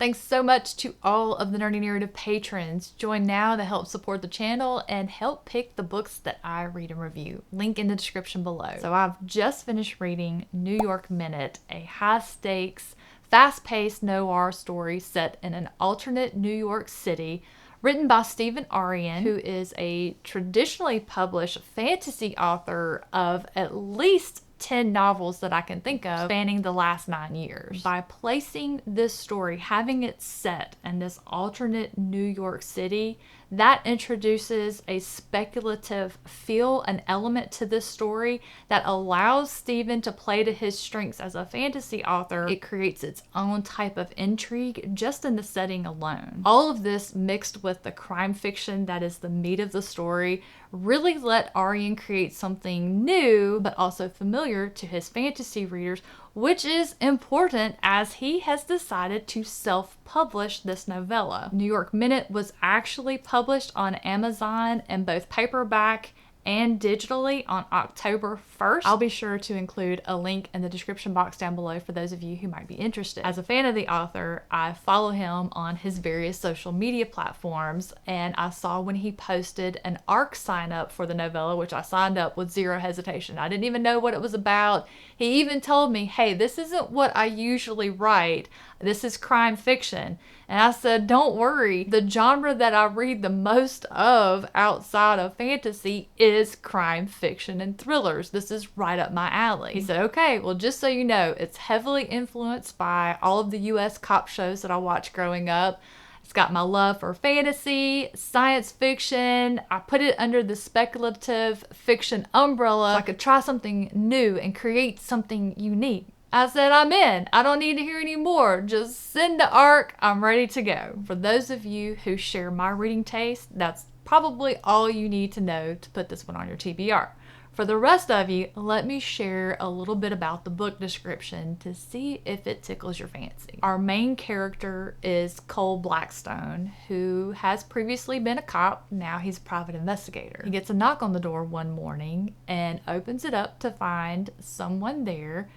Thanks so much to all of the Nerdy Narrative patrons. Join now to help support the channel and help pick the books that I read and review. Link in the description below. So I've just finished reading New York Minute, a high-stakes, fast-paced noir story set in an alternate New York City, written by Aryan, who is a traditionally published fantasy author of at least 10 novels that I can think of spanning the last 9 years. By placing this story, having it set in this alternate New York City, that introduces a speculative feel, an element to this story that allows Stephen to play to his strengths as a fantasy author. It creates its own type of intrigue just in the setting alone. All of this mixed with the crime fiction that is the meat of the story really let Aryan create something new but also familiar to his fantasy readers, which is important as he has decided to self-publish this novella. New York Minute was actually published on Amazon in both paperback and digitally on October 1st. I'll be sure to include a link in the description box down below for those of you who might be interested. As a fan of the author, I follow him on his various social media platforms, and I saw when he posted an ARC sign up for the novella, which I signed up with zero hesitation. I didn't even know what it was about. He even told me, hey, this isn't what I usually write. This is crime fiction. And I said, don't worry. The genre that I read the most of outside of fantasy is crime fiction and thrillers. This is right up my alley. He said, okay, well, just so you know, it's heavily influenced by all of the US cop shows that I watched growing up. It's got my love for fantasy, science fiction. I put it under the speculative fiction umbrella so I could try something new and create something unique. I said, I'm in. I don't need to hear any more. Just send the ARC. I'm ready to go. For those of you who share my reading taste, that's probably all you need to know to put this one on your TBR. For the rest of you, let me share a little bit about the book description to see if it tickles your fancy. Our main character is Cole Blackstone, who has previously been a cop. Now he's a private investigator. He gets a knock on the door one morning and opens it up to find someone there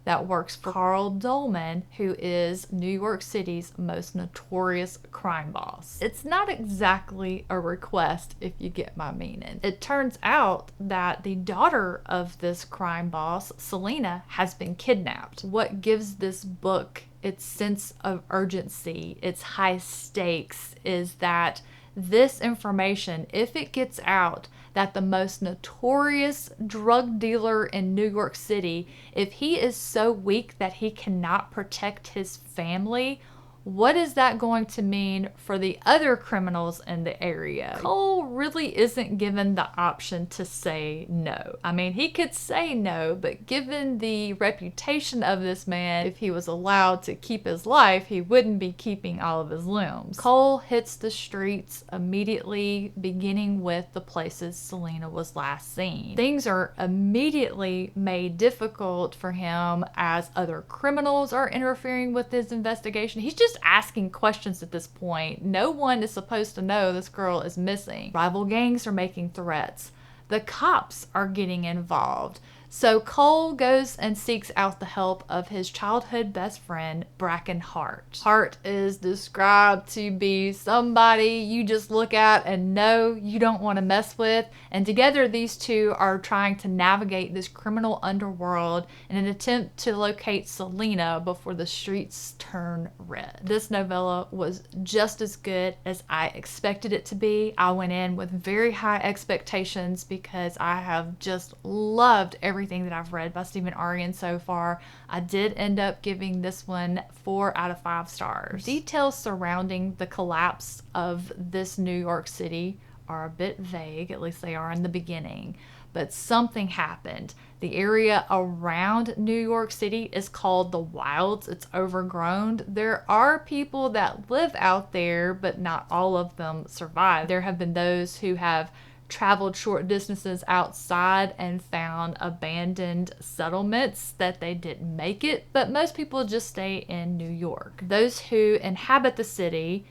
that works for Carl Dolman, who is New York City's most notorious crime boss. It's not exactly a request, if you get my meaning. It turns out that the daughter of this crime boss, Selena, has been kidnapped. What gives this book its sense of urgency, its high stakes, is that this information, if it gets out that the most notorious drug dealer in New York City, if he is so weak that he cannot protect his family, what is that going to mean for the other criminals in the area? Cole really isn't given the option to say no. I mean, he could say no, but given the reputation of this man, if he was allowed to keep his life, he wouldn't be keeping all of his limbs. Cole hits the streets immediately, beginning with the places Selena was last seen. Things are immediately made difficult for him as other criminals are interfering with his investigation. He's just asking questions at this point. No one is supposed to know this girl is missing. Rival gangs are making threats. The cops are getting involved. So Cole goes and seeks out the help of his childhood best friend, Bracken Hart. Hart is described to be somebody you just look at and know you don't want to mess with. And together these two are trying to navigate this criminal underworld in an attempt to locate Selena before the streets turn red. This novella was just as good as I expected it to be. I went in with very high expectations because I have just loved everything that I've read by Aryan so far. I did end up giving this one 4 out of 5 stars. Details surrounding the collapse of this New York City are a bit vague, at least they are in the beginning, but something happened. The area around New York City is called the Wilds. It's overgrown. There are people that live out there, but not all of them survive. There have been those who have traveled short distances outside and found abandoned settlements that they didn't make it, but most people just stay in New York. Those who inhabit the city,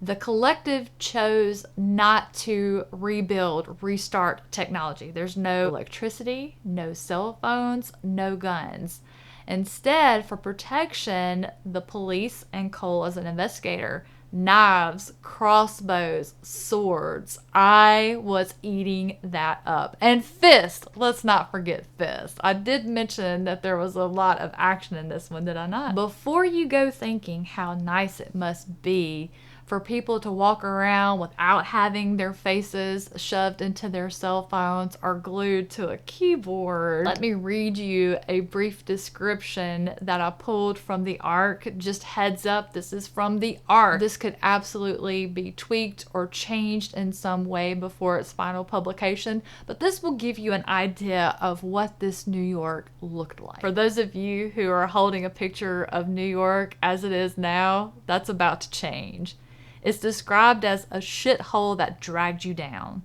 the collective chose not to restart technology. There's no electricity, no cell phones, no guns. Instead, for protection, the police and Cole as an investigator, knives, crossbows, swords. I was eating that up. And Fist. Let's not forget Fist. I did mention that there was a lot of action in this one, did I not? Before you go thinking how nice it must be for people to walk around without having their faces shoved into their cell phones or glued to a keyboard, let me read you a brief description that I pulled from the ARC. Just heads up, this is from the ARC. This could absolutely be tweaked or changed in some way before its final publication, but this will give you an idea of what this New York looked like. For those of you who are holding a picture of New York as it is now, that's about to change. It's described as a shithole that dragged you down,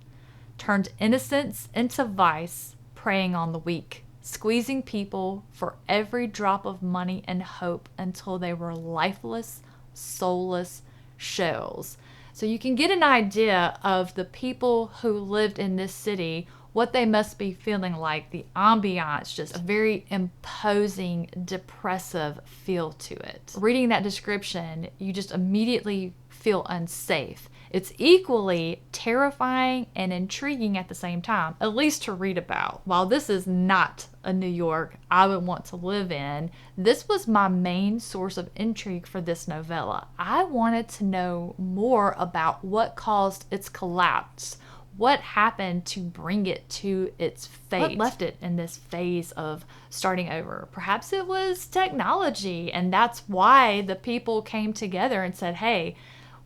turned innocence into vice, preying on the weak, squeezing people for every drop of money and hope until they were lifeless, soulless shells. So you can get an idea of the people who lived in this city, what they must be feeling like. The ambiance, just a very imposing, depressive feel to it. Reading that description, you just immediately feel unsafe. It's equally terrifying and intriguing at the same time, at least to read about. While this is not a New York I would want to live in, this was my main source of intrigue for this novella. I wanted to know more about what caused its collapse. What happened to bring it to its fate? What left it in this phase of starting over? Perhaps it was technology, and that's why the people came together and said, hey,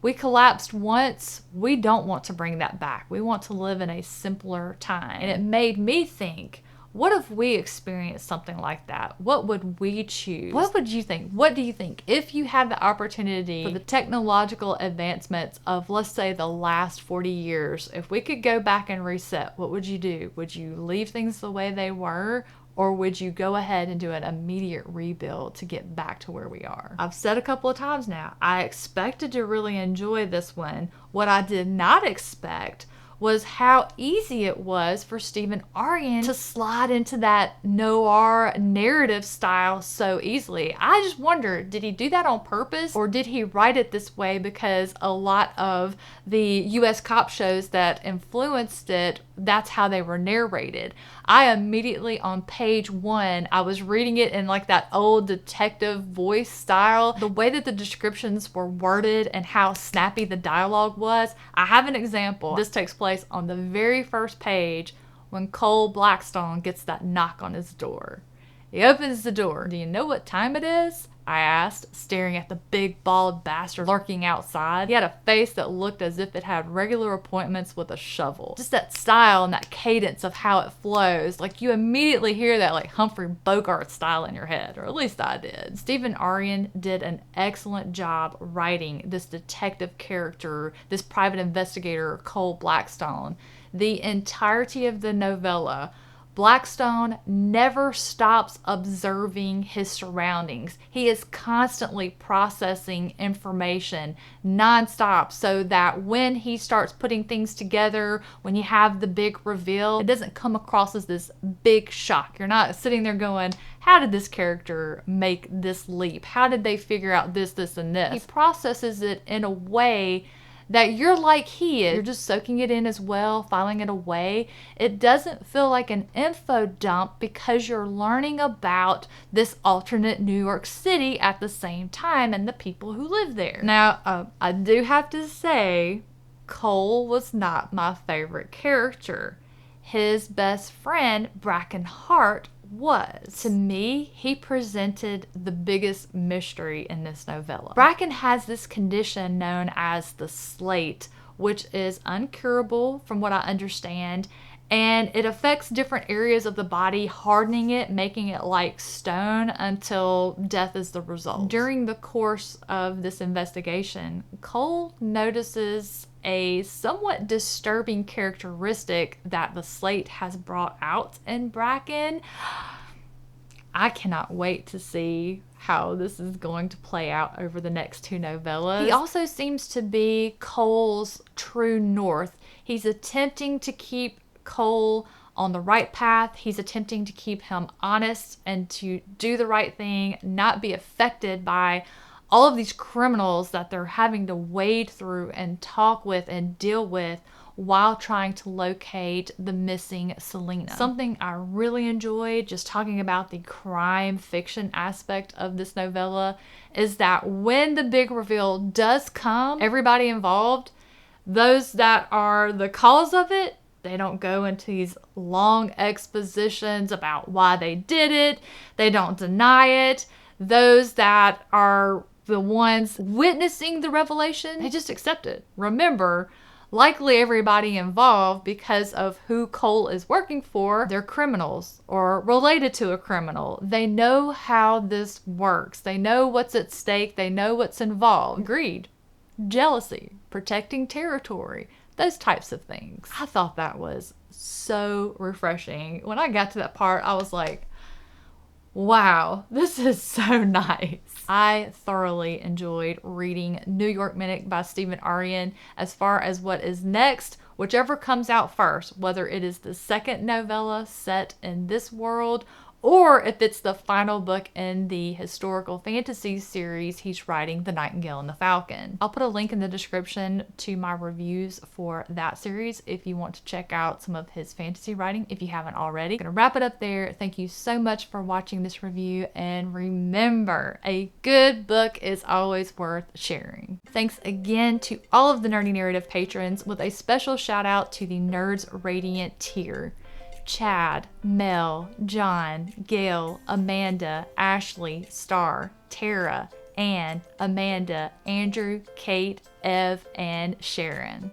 we collapsed once, we don't want to bring that back. We want to live in a simpler time. And it made me think, what if we experienced something like that? What would we choose? What would you think? What do you think? If you had the opportunity for the technological advancements of, let's say, the last 40 years, if we could go back and reset, what would you do? Would you leave things the way they were? Or would you go ahead and do an immediate rebuild to get back to where we are? I've said a couple of times now, I expected to really enjoy this one. What I did not expect was how easy it was for Stephen Aryan to slide into that noir narrative style so easily. I just wonder, did he do that on purpose, or did he write it this way because a lot of the US cop shows that influenced it, that's how they were narrated? I immediately on page 1, I was reading it in like that old detective voice style. The way that the descriptions were worded and how snappy the dialogue was. I have an example. This takes place on the very first page when Cole Blackstone gets that knock on his door. He opens the door. Do you know what time it is? I asked, staring at the big bald bastard lurking outside. He had a face that looked as if it had regular appointments with a shovel. Just that style and that cadence of how it flows. Like you immediately hear that like Humphrey Bogart style in your head, or at least I did. Stephen Aryan did an excellent job writing this detective character, this private investigator, Cole Blackstone. The entirety of the novella, Blackstone never stops observing his surroundings. He is constantly processing information nonstop so that when he starts putting things together, when you have the big reveal, it doesn't come across as this big shock. You're not sitting there going, how did this character make this leap? How did they figure out this, and this? He processes it in a way that you're like he is. You're just soaking it in as well, filing it away. It doesn't feel like an info dump because you're learning about this alternate New York City at the same time and the people who live there. Now, I do have to say, Cole was not my favorite character. His best friend, Bracken Hart, was. To me, he presented the biggest mystery in this novella. Bracken has this condition known as the slate, which is uncurable from what I understand, and it affects different areas of the body, hardening it, making it like stone until death is the result. During the course of this investigation, Cole notices a somewhat disturbing characteristic that the slate has brought out in Bracken. I cannot wait to see how this is going to play out over the next 2 novellas. He also seems to be Cole's true north. He's attempting to keep Cole on the right path. He's attempting to keep him honest and to do the right thing, not be affected by all of these criminals that they're having to wade through and talk with and deal with while trying to locate the missing Selena. Something I really enjoyed just talking about the crime fiction aspect of this novella is that when the big reveal does come, everybody involved, those that are the cause of it, they don't go into these long expositions about why they did it. They don't deny it. Those that are the ones witnessing the revelation, they just accept it. Remember, likely everybody involved, because of who Cole is working for, they're criminals or related to a criminal. They know how this works. They know what's at stake. They know what's involved. Greed, jealousy, protecting territory, those types of things. I thought that was so refreshing. When I got to that part, I was like, wow, this is so nice. I thoroughly enjoyed reading New York Minute by Stephen Aryan. As far as what is next, whichever comes out first, whether it is the second novella set in this world or if it's the final book in the historical fantasy series he's writing, The Nightingale and the Falcon. I'll put a link in the description to my reviews for that series if you want to check out some of his fantasy writing if you haven't already. I'm gonna wrap it up there. Thank you so much for watching this review, and remember, a good book is always worth sharing. Thanks again to all of the Nerdy Narrative patrons, with a special shout out to the Nerds Radiant tier. Chad, Mel, John, Gail, Amanda, Ashley, Star, Tara, Anne, Amanda, Andrew, Kate, Ev, and Sharon.